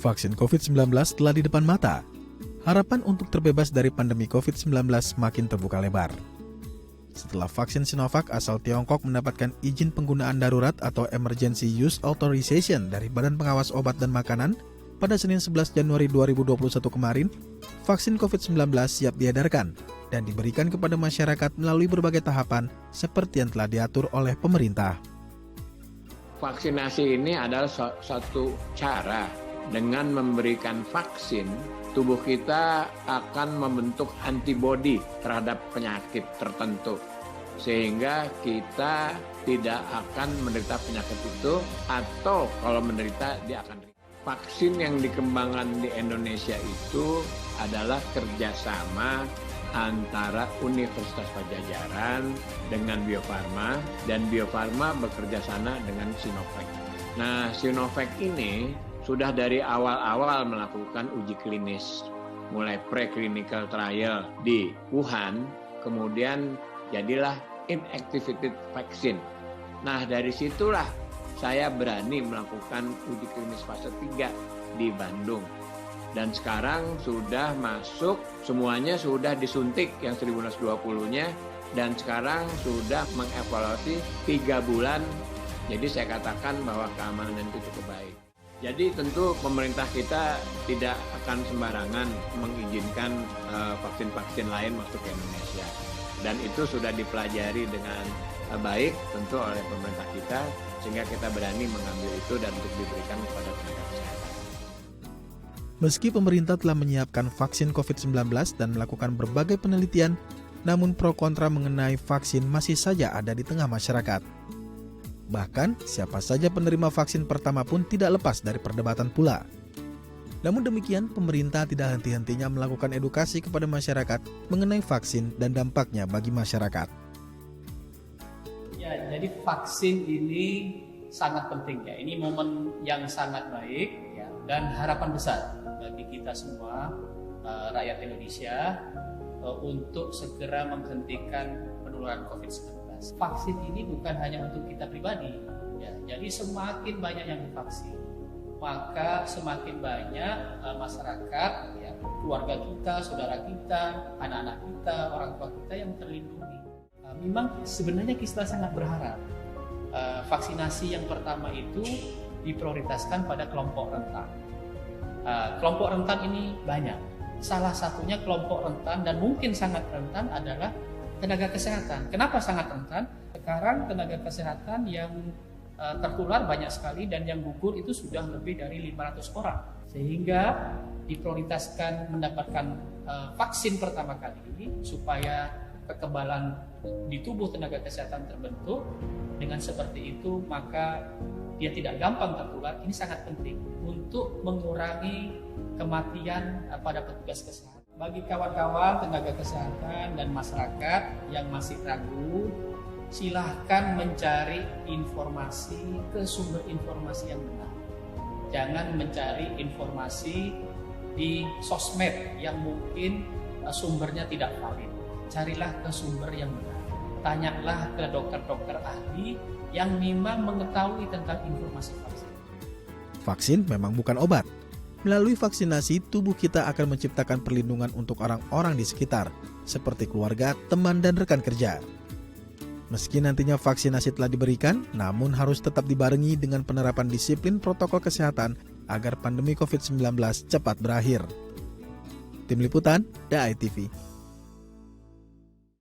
Vaksin COVID-19 telah di depan mata. Harapan untuk terbebas dari pandemi COVID-19 makin terbuka lebar. Setelah vaksin Sinovac asal Tiongkok mendapatkan izin penggunaan darurat atau Emergency Use Authorization dari Badan Pengawas Obat dan Makanan pada Senin 11 Januari 2021 kemarin, vaksin COVID-19 siap diedarkan dan diberikan kepada masyarakat melalui berbagai tahapan seperti yang telah diatur oleh pemerintah. Vaksinasi ini adalah satu cara. Dengan memberikan vaksin, tubuh kita akan membentuk antibodi terhadap penyakit tertentu. Sehingga kita tidak akan menderita penyakit itu, atau kalau menderita, dia akan derita. Vaksin yang dikembangkan di Indonesia itu adalah kerjasama antara Universitas Padjadjaran dengan Bio Farma, dan Bio Farma bekerja sama dengan Sinovac. Nah, Sinovac ini sudah dari awal-awal melakukan uji klinis, mulai preclinical trial di Wuhan, kemudian jadilah inactivated vaccine. Nah, dari situlah saya berani melakukan uji klinis fase 3 di Bandung. Dan sekarang sudah masuk, semuanya sudah disuntik yang 1920-nya, dan sekarang sudah mengevaluasi 3 bulan. Jadi saya katakan bahwa keamanan itu cukup baik. Jadi tentu pemerintah kita tidak akan sembarangan mengizinkan vaksin-vaksin lain masuk ke Indonesia. Dan itu sudah dipelajari dengan baik tentu oleh pemerintah kita, sehingga kita berani mengambil itu dan untuk diberikan kepada tenaga kesehatan. Meski pemerintah telah menyiapkan vaksin COVID-19 dan melakukan berbagai penelitian, namun pro kontra mengenai vaksin masih saja ada di tengah masyarakat. Bahkan, siapa saja penerima vaksin pertama pun tidak lepas dari perdebatan pula. Namun demikian, pemerintah tidak henti-hentinya melakukan edukasi kepada masyarakat mengenai vaksin dan dampaknya bagi masyarakat. Ya, jadi vaksin ini sangat penting ya. Ini momen yang sangat baik ya, dan harapan besar bagi kita semua rakyat Indonesia untuk segera menghentikan penularan COVID-19. Vaksin ini bukan hanya untuk kita pribadi ya. Jadi semakin banyak yang divaksin, maka semakin banyak masyarakat ya, keluarga kita, saudara kita, anak-anak kita, orang tua kita yang terlindungi. Memang sebenarnya kita sangat berharap vaksinasi yang pertama itu diprioritaskan pada kelompok rentan. Kelompok rentan ini banyak. Salah satunya kelompok rentan dan mungkin sangat rentan adalah tenaga kesehatan. Kenapa sangat rentan? Sekarang tenaga kesehatan yang tertular banyak sekali dan yang gugur itu sudah lebih dari 500 orang. Sehingga diprioritaskan mendapatkan vaksin pertama kali ini supaya kekebalan di tubuh tenaga kesehatan terbentuk. Dengan seperti itu maka dia tidak gampang tertular. Ini sangat penting untuk mengurangi kematian pada petugas kesehatan. Bagi kawan-kawan tenaga kesehatan dan masyarakat yang masih ragu, silahkan mencari informasi ke sumber informasi yang benar. Jangan mencari informasi di sosmed yang mungkin sumbernya tidak valid. Carilah ke sumber yang benar. Tanyalah ke dokter-dokter ahli yang memang mengetahui tentang informasi vaksin. Vaksin memang bukan obat. Melalui vaksinasi, tubuh kita akan menciptakan perlindungan untuk orang-orang di sekitar, seperti keluarga, teman, dan rekan kerja. Meski nantinya vaksinasi telah diberikan, namun harus tetap dibarengi dengan penerapan disiplin protokol kesehatan agar pandemi COVID-19 cepat berakhir. Tim Liputan, DAI TV.